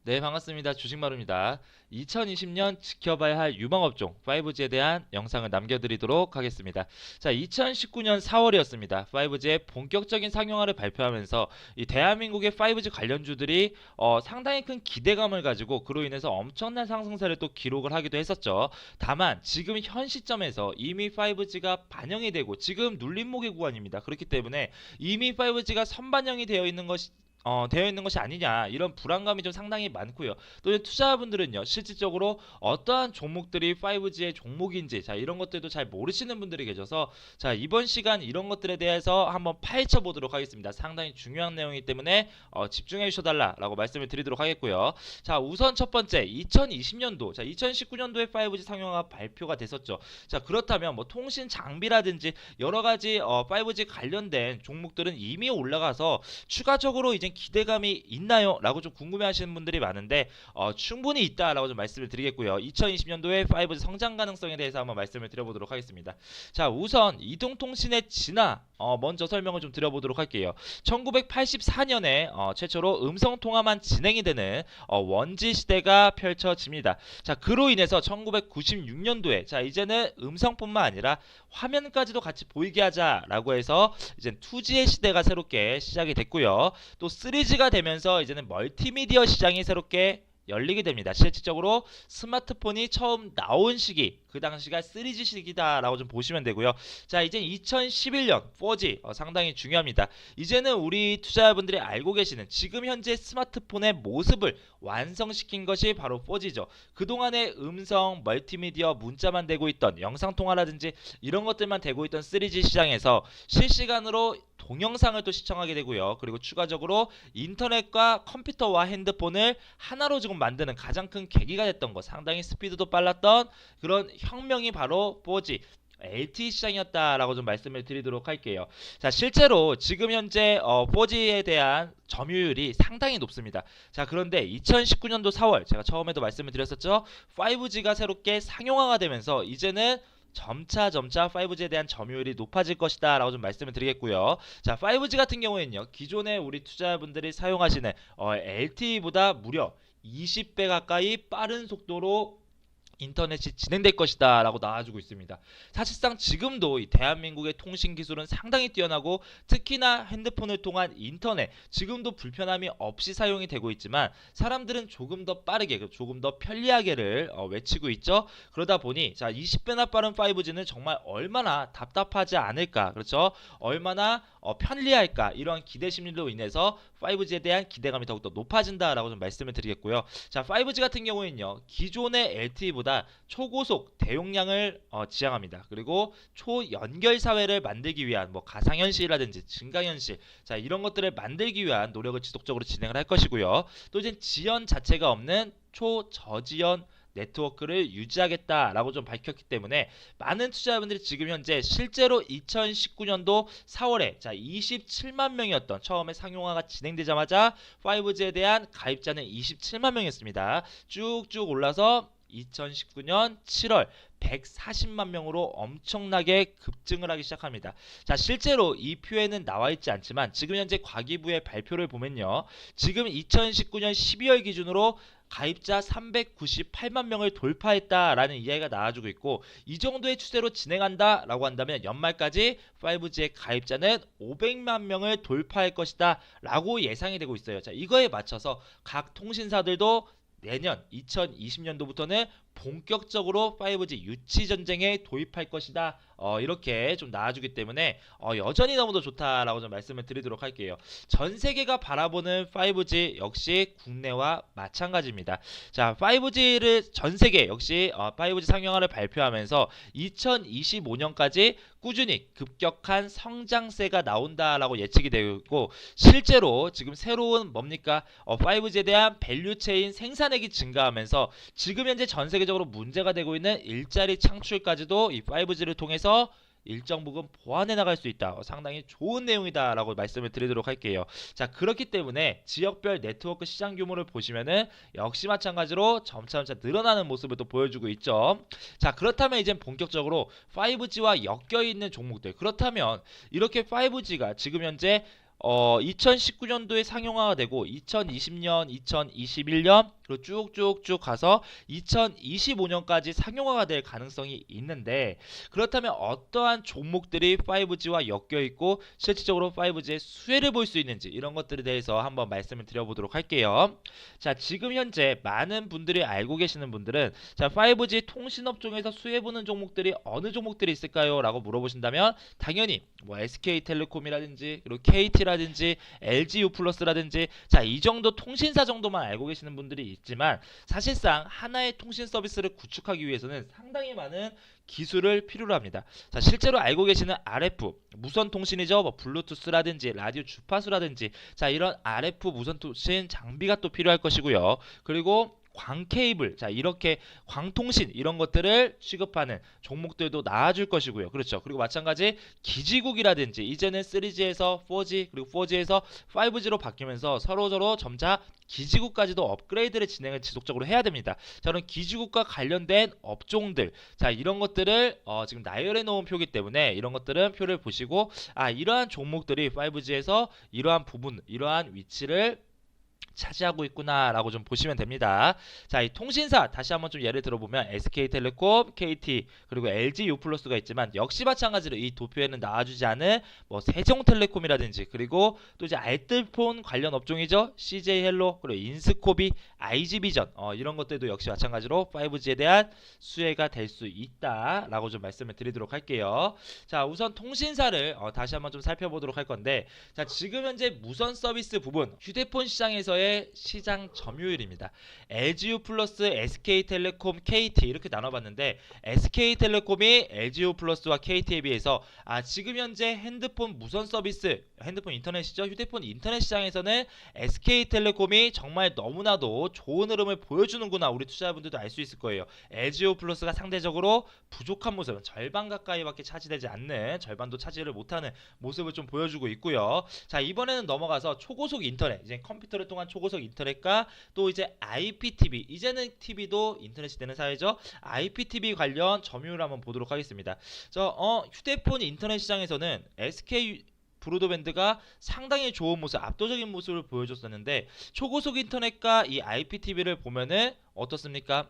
네, 반갑습니다. 주식마루입니다. 2020년 지켜봐야 할 유망업종 5G에 대한 영상을 남겨드리도록 하겠습니다. 자, 2019년 4월이었습니다. 5G의 본격적인 상용화를 발표하면서 이 대한민국의 5G 관련주들이 상당히 큰 기대감을 가지고 그로 인해서 엄청난 상승세를 또 기록을 하기도 했었죠. 다만 지금 현 시점에서 이미 5G가 반영이 되고 지금 눌림목의 구간입니다. 그렇기 때문에 이미 5G가 선반영이 되어 있는 것이 아니냐 이런 불안감이 좀 상당히 많고요. 또 투자자분들은요 실질적으로 어떠한 종목들이 5G의 종목인지 자 이런 것들도 잘 모르시는 분들이 계셔서 자 이번 시간 이런 것들에 대해서 한번 파헤쳐 보도록 하겠습니다. 상당히 중요한 내용이기 때문에 집중해 주셔달라라고 말씀을 드리도록 하겠고요. 자 우선 첫 번째 2020년도 자 2019년도에 5G 상용화가 발표가 됐었죠. 자 그렇다면 뭐 통신 장비라든지 여러 가지 5G 관련된 종목들은 이미 올라가서 추가적으로 이제 기대감이 있나요? 라고 좀 궁금해하시는 분들이 많은데 충분히 있다라고 좀 말씀을 드리겠고요. 2020년도에 5G 성장 가능성에 대해서 한번 말씀을 드려보도록 하겠습니다. 자 우선 이동통신의 진화 먼저 설명을 좀 드려보도록 할게요. 1984년에 최초로 음성통화만 진행이 되는 원지 시대가 펼쳐집니다. 자 그로 인해서 1996년도에 자 이제는 음성뿐만 아니라 화면까지도 같이 보이게 하자라고 해서 이제 2G의 시대가 새롭게 시작이 됐고요. 또 3G가 되면서 이제는 멀티미디어 시장이 새롭게 열리게 됩니다. 실질적으로 스마트폰이 처음 나온 시기, 그 당시가 3G 시기다라고 좀 보시면 되고요. 자, 이제 2011년 4G 상당히 중요합니다. 이제는 우리 투자자분들이 알고 계시는 지금 현재 스마트폰의 모습을 완성시킨 것이 바로 4G죠. 그동안의 음성, 멀티미디어, 문자만 되고 있던 영상통화라든지 이런 것들만 되고 있던 3G 시장에서 실시간으로 동영상을 또 시청하게 되고요. 그리고 추가적으로 인터넷과 컴퓨터와 핸드폰을 하나로 지금 만드는 가장 큰 계기가 됐던 것, 상당히 스피드도 빨랐던 그런 혁명이 바로 4G LTE 시장이었다라고 좀 말씀을 드리도록 할게요. 자, 실제로 지금 현재 4G에 대한 점유율이 상당히 높습니다. 자, 그런데 2019년도 4월 제가 처음에도 말씀을 드렸었죠. 5G가 새롭게 상용화가 되면서 이제는 점차 5G에 대한 점유율이 높아질 것이다 라고 좀 말씀을 드리겠고요. 자 5G 같은 경우에는요 기존에 우리 투자분들이 사용하시는 LTE보다 무려 20배 가까이 빠른 속도로 인터넷이 진행될 것이다 라고 나와주고 있습니다. 사실상 지금도 이 대한민국의 통신 기술은 상당히 뛰어나고 특히나 핸드폰을 통한 인터넷 지금도 불편함이 없이 사용이 되고 있지만 사람들은 조금 더 빠르게 조금 더 편리하게를 외치고 있죠. 그러다 보니 자 20배나 빠른 5G는 정말 얼마나 답답하지 않을까 그렇죠. 얼마나 편리할까 이러한 기대 심리로 인해서 5G에 대한 기대감이 더욱더 높아진다라고 좀 말씀을 드리겠고요. 자 5G 같은 경우에는요 기존의 LTE보다 초고속 대용량을 지향합니다. 그리고 초연결 사회를 만들기 위한 뭐 가상현실이라든지 증강현실 자 이런 것들을 만들기 위한 노력을 지속적으로 진행을 할 것이고요. 또 이제 지연 자체가 없는 초저지연 네트워크를 유지하겠다라고 좀 밝혔기 때문에 많은 투자자분들이 지금 현재 실제로 2019년도 4월에 자 27만 명이었던 처음에 상용화가 진행되자마자 5G에 대한 가입자는 27만 명이었습니다. 쭉쭉 올라서 2019년 7월 140만 명으로 엄청나게 급증을 하기 시작합니다. 자, 실제로 이 표에는 나와 있지 않지만 지금 현재 과기부의 발표를 보면요. 지금 2019년 12월 기준으로 가입자 398만 명을 돌파했다라는 이야기가 나와주고 있고 이 정도의 추세로 진행한다라고 한다면 연말까지 5G의 가입자는 500만 명을 돌파할 것이다 라고 예상이 되고 있어요. 자, 이거에 맞춰서 각 통신사들도 내년 2020년도부터는 본격적으로 5G 유치 전쟁에 도입할 것이다. 이렇게 좀 나와주기 때문에 여전히 너무도 좋다라고 좀 말씀을 드리도록 할게요. 전 세계가 바라보는 5G 역시 국내와 마찬가지입니다. 자, 5G를 전 세계 역시 5G 상용화를 발표하면서 2025년까지 꾸준히 급격한 성장세가 나온다라고 예측이 되고 있고 실제로 지금 새로운 뭡니까 5G에 대한 밸류체인 생산액이 증가하면서 지금 현재 전 세계적으로 문제가 되고 있는 일자리 창출까지도 이 5G를 통해서 일정 부분 보완해 나갈 수 있다. 상당히 좋은 내용이다라고 말씀을 드리도록 할게요. 자, 그렇기 때문에 지역별 네트워크 시장 규모를 보시면은 역시 마찬가지로 점차 늘어나는 모습을 또 보여주고 있죠. 자, 그렇다면 이제 본격적으로 5G와 엮여 있는 종목들. 그렇다면 이렇게 5G가 지금 현재 2019년도에 상용화가 되고 2020년, 2021년 그리고 쭉쭉쭉 가서 2025년까지 상용화가 될 가능성이 있는데 그렇다면 어떠한 종목들이 5G와 엮여 있고 실질적으로 5G의 수혜를 볼 수 있는지 이런 것들에 대해서 한번 말씀을 드려보도록 할게요. 자, 지금 현재 많은 분들이 알고 계시는 분들은 자, 5G 통신업종에서 수혜 보는 종목들이 어느 종목들이 있을까요? 라고 물어보신다면 당연히 뭐 SK텔레콤이라든지 그리고 KT라든지 LGU+라든지 자, 이 정도 통신사 정도만 알고 계시는 분들이 있지만 사실상 하나의 통신 서비스를 구축하기 위해서는 상당히 많은 기술을 필요로 합니다. 자, 실제로 알고 계시는 RF 무선 통신이죠. 뭐 블루투스라든지 라디오 주파수라든지 자, 이런 RF 무선 통신 장비가 또 필요할 것이고요. 그리고 광 케이블, 자, 이렇게 광통신 이런 것들을 취급하는 종목들도 나아질 것이고요. 그렇죠. 그리고 마찬가지 기지국이라든지 이제는 3G에서 4G 그리고 4G에서 5G로 바뀌면서 서로서로 점차 기지국까지도 업그레이드를 진행을 지속적으로 해야 됩니다. 저는 기지국과 관련된 업종들, 자, 이런 것들을 지금 나열해 놓은 표기 때문에 이런 것들은 표를 보시고 이러한 종목들이 5G에서 이러한 부분, 이러한 위치를 차지하고 있구나라고 좀 보시면 됩니다. 자, 이 통신사 다시 한번 좀 예를 들어보면 SK텔레콤, KT 그리고 LGU+가 있지만 역시 마찬가지로 이 도표에는 나와주지 않은 뭐 세종텔레콤이라든지 그리고 또 이제 알뜰폰 관련 업종이죠. CJ헬로 그리고 인스코비, IG비전 이런 것들도 역시 마찬가지로 5G에 대한 수혜가 될 수 있다라고 좀 말씀을 드리도록 할게요. 자, 우선 통신사를 다시 한번 좀 살펴보도록 할 건데 자, 지금 현재 무선 서비스 부분 휴대폰 시장에서의 시장 점유율입니다. LGU+, SK텔레콤, KT 이렇게 나눠봤는데 SK텔레콤이 LGU+와 KT에 비해서 지금 현재 핸드폰 무선 서비스, 핸드폰 인터넷이죠. 휴대폰 인터넷 시장에서는 SK텔레콤이 정말 너무나도 좋은 흐름을 보여주는구나. 우리 투자자분들도 알 수 있을 거예요. LGU+가 상대적으로 부족한 모습, 절반 가까이밖에 차지되지 않는, 절반도 차지를 못하는 모습을 좀 보여주고 있고요. 자, 이번에는 넘어가서 초고속 인터넷, 이제 컴퓨터를 통한 초고속 인터넷과 또 이제 IPTV, 이제는 TV도 인터넷이 되는 사회죠. IPTV 관련 점유율을 한번 보도록 하겠습니다. 휴대폰 인터넷 시장에서는 SK 브로드밴드가 상당히 좋은 모습, 압도적인 모습을 보여줬었는데 초고속 인터넷과 이 IPTV를 보면은 어떻습니까?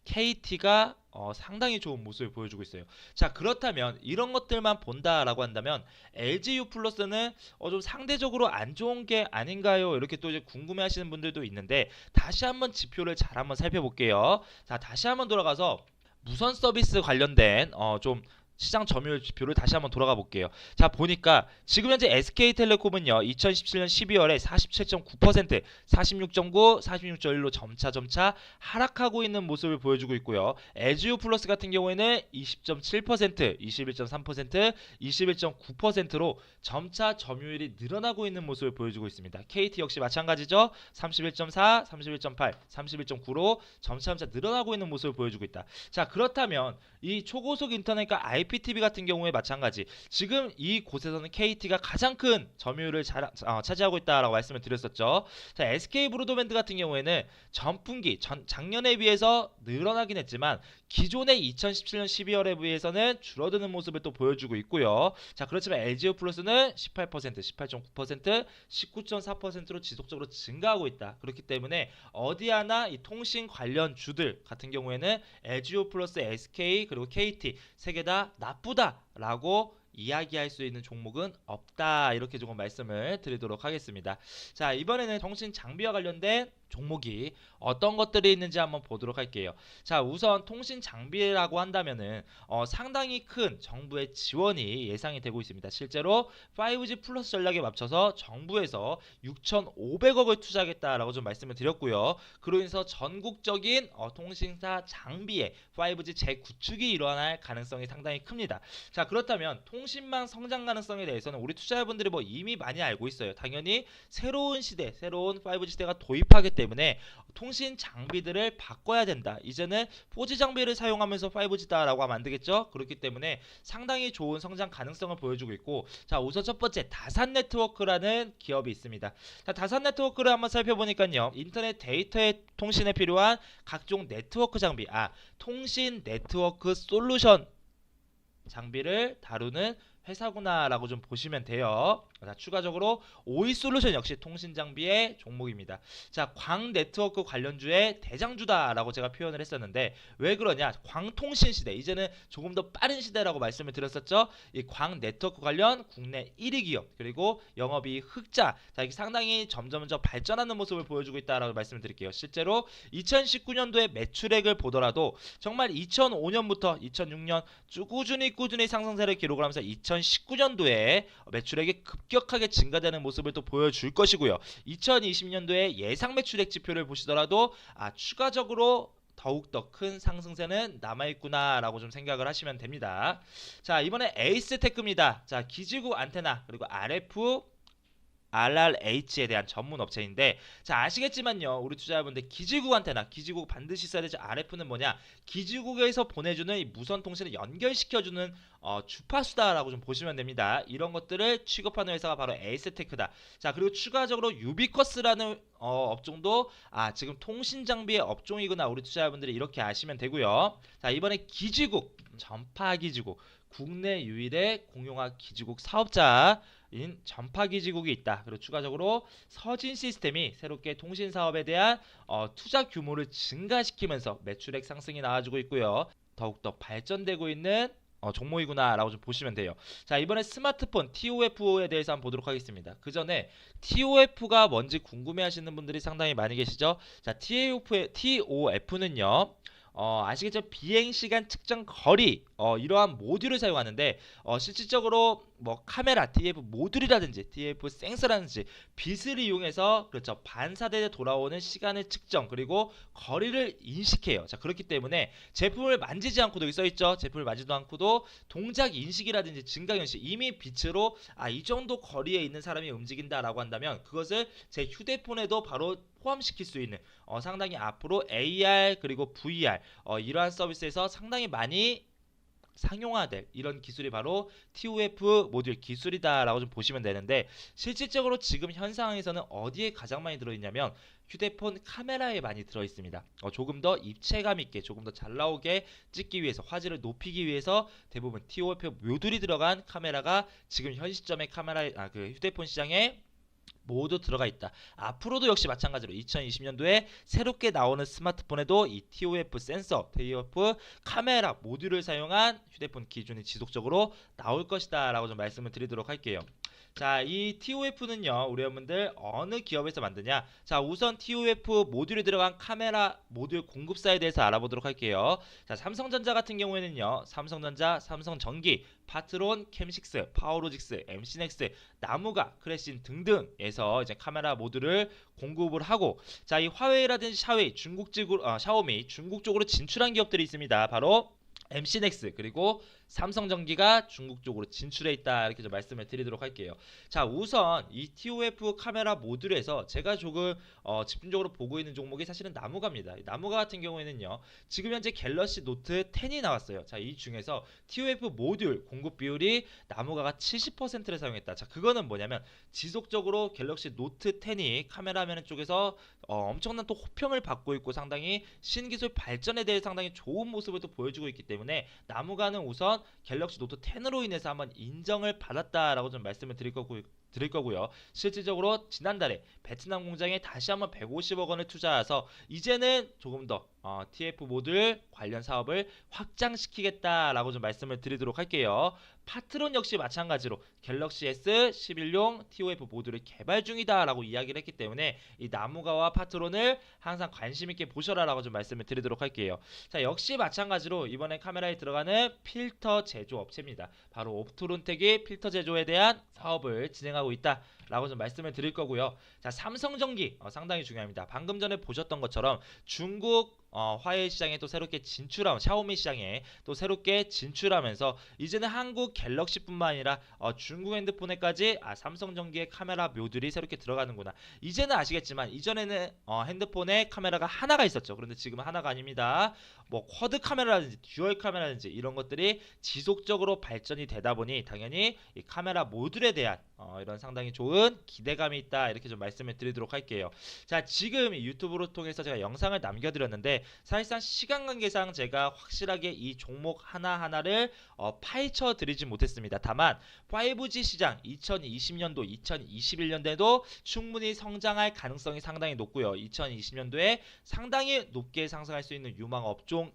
KT가 상당히 좋은 모습을 보여주고 있어요. 자, 그렇다면 이런 것들만 본다라고 한다면 LGU+는 좀 상대적으로 안 좋은 게 아닌가요? 이렇게 또 이제 궁금해하시는 분들도 있는데 다시 한번 지표를 잘 한번 살펴볼게요. 자, 다시 한번 돌아가서 무선 서비스 관련된 좀 시장 점유율 지표를 다시 한번 돌아가 볼게요. 자, 보니까 지금 현재 SK텔레콤은요 2017년 12월에 47.9%, 46.9, 46.1로 점차 하락하고 있는 모습을 보여주고 있고요. LGU 플러스 같은 경우에는 20.7%, 21.3%, 21.9%로 점차 점유율이 늘어나고 있는 모습을 보여주고 있습니다. KT 역시 마찬가지죠. 31.4, 31.8, 31.9로 점차 늘어나고 있는 모습을 보여주고 있다. 자, 그렇다면 이 초고속 인터넷과 IPTV 같은 경우에 마찬가지. 지금 이 곳에서는 KT가 가장 큰 점유율을 차지하고 있다라고 말씀을 드렸었죠. 자, SK 브로드밴드 같은 경우에는 전분기 작년에 비해서 늘어나긴 했지만 기존의 2017년 12월에 비해서는 줄어드는 모습을 또 보여주고 있고요. 자, 그렇지만 LGU 플러스는 18%, 18.9%, 19.4%로 지속적으로 증가하고 있다. 그렇기 때문에 어디 하나 이 통신 관련 주들 같은 경우에는 LGU 플러스, SK 그리고 KT 세 개 다 나쁘다라고 이야기할 수 있는 종목은 없다. 이렇게 조금 말씀을 드리도록 하겠습니다. 자, 이번에는 통신 장비와 관련된 종목이 어떤 것들이 있는지 한번 보도록 할게요. 자, 우선 통신 장비라고 한다면은 상당히 큰 정부의 지원이 예상이 되고 있습니다. 실제로 5G 플러스 전략에 맞춰서 정부에서 6,500억을 투자하겠다라고 좀 말씀을 드렸고요. 그로 인해서 전국적인 통신사 장비의 5G 재구축이 일어날 가능성이 상당히 큽니다. 자, 그렇다면 통신망 성장 가능성에 대해서는 우리 투자자분들이 뭐 이미 많이 알고 있어요. 당연히 새로운 시대, 새로운 5G 시대가 도입하기 때문에 통신 장비들을 바꿔야 된다. 이제는 4G 장비를 사용하면서 5G다라고 하면 안 되겠죠? 그렇기 때문에 상당히 좋은 성장 가능성을 보여주고 있고, 자, 우선 첫 번째 다산 네트워크라는 기업이 있습니다. 자, 다산 네트워크를 한번 살펴보니까요, 인터넷 데이터의 통신에 필요한 각종 네트워크 장비, 통신 네트워크 솔루션 장비를 다루는 회사구나라고 좀 보시면 돼요. 자, 추가적으로 오이솔루션 역시 통신 장비의 종목입니다. 자, 광 네트워크 관련주의 대장주다라고 제가 표현을 했었는데 왜 그러냐? 광통신 시대, 이제는 조금 더 빠른 시대라고 말씀을 드렸었죠. 이 광 네트워크 관련 국내 1위 기업, 그리고 영업이익 흑자, 자, 이게 상당히 점점 발전하는 모습을 보여주고 있다라고 말씀을 드릴게요. 실제로 2019년도에 매출액을 보더라도 정말 2005년부터 2006년 꾸준히 상승세를 기록을 하면서 2019년도에 매출액이 급격하게 증가되는 모습을 또 보여줄 것이고요. 2020년도에 예상 매출액 지표를 보시더라도 추가적으로 더욱더 큰 상승세는 남아있구나라고 좀 생각을 하시면 됩니다. 자, 이번에 에이스테크입니다. 자, 기지국 안테나 그리고 RF RRH에 대한 전문 업체인데, 자, 아시겠지만요, 우리 투자자분들 기지국 안테나, 기지국 반드시 써야 되죠. RF는 뭐냐? 기지국에서 보내주는 이 무선 통신을 연결시켜주는 주파수다라고 좀 보시면 됩니다. 이런 것들을 취급하는 회사가 바로 에이스테크다. 자, 그리고 추가적으로 유비쿼스라는 업종도 지금 통신 장비의 업종이구나, 우리 투자자분들이 이렇게 아시면 되고요. 자, 이번에 기지국, 전파 기지국, 국내 유일의 공용화 기지국 사업자인 전파 기지국이 있다. 그리고 추가적으로 서진 시스템이 새롭게 통신 사업에 대한 투자 규모를 증가시키면서 매출액 상승이 나와주고 있고요. 더욱더 발전되고 있는 종목이구나라고 좀 보시면 돼요. 자, 이번에 스마트폰 TOF에 대해서 한번 보도록 하겠습니다. 그 전에 TOF가 뭔지 궁금해하시는 분들이 상당히 많이 계시죠. 자, TOF는요. 아시겠죠? 비행시간 측정 거리, 이러한 모듈을 사용하는데, 실질적으로 뭐 카메라, TF 모듈이라든지 TF 센서라든지 빛을 이용해서, 그렇죠, 반사대에 돌아오는 시간을 측정, 그리고 거리를 인식해요. 자, 그렇기 때문에 제품을 만지지 않고도, 여기 써있죠? 제품을 만지도 않고도 동작 인식이라든지 증강 인식, 이미 빛으로 이 정도 거리에 있는 사람이 움직인다라고 한다면 그것을 제 휴대폰에도 바로 포함시킬 수 있는, 상당히 앞으로 AR 그리고 VR, 이러한 서비스에서 상당히 많이 상용화될 이런 기술이 바로 TOF 모듈 기술이다라고 좀 보시면 되는데, 실질적으로 지금 현 상황에서는 어디에 가장 많이 들어있냐면 휴대폰 카메라에 많이 들어있습니다. 조금 더 입체감 있게, 조금 더 잘 나오게 찍기 위해서, 화질을 높이기 위해서 대부분 TOF 모듈이 들어간 카메라가 지금 현 시점의 그 휴대폰 시장에 모두 들어가 있다. 앞으로도 역시 마찬가지로 2020년도에 새롭게 나오는 스마트폰에도 이 TOF 센서, TOF 카메라 모듈을 사용한 휴대폰 기준이 지속적으로 나올 것이다 라고 좀 말씀을 드리도록 할게요. 자, 이 TOF는요, 우리 여러분들 어느 기업에서 만드냐? 자, 우선 TOF 모듈이 들어간 카메라 모듈 공급사에 대해서 알아보도록 할게요. 자, 삼성전자 같은 경우에는요, 삼성전자, 삼성전기, 파트론, 캠식스, 파워로직스, MC넥스, 나무가, 크래신 등등에서 이제 카메라 모듈을 공급을 하고, 자, 이 화웨이라든지 샤웨이, 샤오미 중국 쪽으로 진출한 기업들이 있습니다. 바로 MC넥스, 그리고 삼성전기가 중국 쪽으로 진출해 있다, 이렇게 좀 말씀을 드리도록 할게요. 자, 우선 이 TOF 카메라 모듈에서 제가 조금 집중적으로 보고 있는 종목이 사실은 나무가입니다. 나무가 같은 경우에는요, 지금 현재 갤럭시 노트 10이 나왔어요. 자, 이 중에서 TOF 모듈 공급 비율이 나무가가 70%를 사용했다. 자, 그거는 뭐냐면 지속적으로 갤럭시 노트 10이 카메라 화면 쪽에서 엄청난 또 호평을 받고 있고, 상당히 신기술 발전에 대해 상당히 좋은 모습을 또 보여주고 있기 때문에 나무가는 우선 갤럭시 노트 10으로 인해서 한번 인정을 받았다라고 좀 말씀을 드릴 거고요. 실질적으로 지난달에 베트남 공장에 다시 한번 150억 원을 투자해서 이제는 조금 더 TF 모듈 관련 사업을 확장시키겠다라고 좀 말씀을 드리도록 할게요. 파트론 역시 마찬가지로 갤럭시 S11용 TOF 모듈을 개발 중이다라고 이야기를 했기 때문에 이 나무가와 파트론을 항상 관심 있게 보셔라라고 좀 말씀을 드리도록 할게요. 자, 역시 마찬가지로 이번에 카메라에 들어가는 필터 제조 업체입니다. 바로 옵토론텍이 필터 제조에 대한 사업을 진행하고 있다라고 좀 말씀을 드릴 거고요. 자, 삼성전기 상당히 중요합니다. 방금 전에 보셨던 것처럼 중국 화웨이 시장에 또 새롭게 샤오미 시장에 또 새롭게 진출하면서 이제는 한국 갤럭시뿐만 아니라 중국 핸드폰에까지 삼성전기의 카메라 모듈이 새롭게 들어가는구나. 이제는 아시겠지만 이전에는 핸드폰에 카메라가 하나가 있었죠. 그런데 지금은 하나가 아닙니다. 뭐 쿼드 카메라라든지 듀얼 카메라라든지 이런 것들이 지속적으로 발전이 되다 보니 당연히 이 카메라 모듈에 대한 이런 상당히 좋은 기대감이 있다, 이렇게 좀 말씀을 드리도록 할게요. 자, 지금 이 유튜브를 통해서 제가 영상을 남겨드렸는데 있는데 사실상 시간 관계상 제가 확실하게 이 종목 하나하나를 파헤쳐 드리지 못했습니다. 다만 5G 시장 2020년도, 2021년도에도 충분히 성장할 가능성이 상당히 높고요. 2020년도에 상당히 높게 상승할 수 있는 유망 업종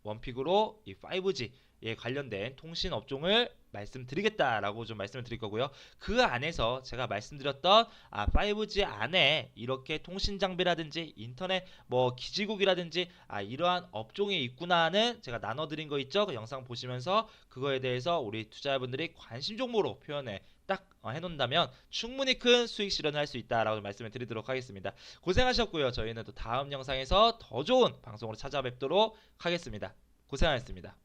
원픽으로 이 5G에 관련된 통신 업종을 말씀드리겠다라고 좀 말씀을 드릴 거고요. 그 안에서 제가 말씀드렸던 5G 안에 이렇게 통신 장비라든지 인터넷 뭐 기지국이라든지 이러한 업종이 있구나는 제가 나눠드린 거 있죠. 그 영상 보시면서 그거에 대해서 우리 투자자분들이 관심 종목으로 표현해 딱 해놓는다면 충분히 큰 수익 실현을 할 수 있다라고 말씀을 드리도록 하겠습니다. 고생하셨고요. 저희는 또 다음 영상에서 더 좋은 방송으로 찾아뵙도록 하겠습니다. 고생하셨습니다.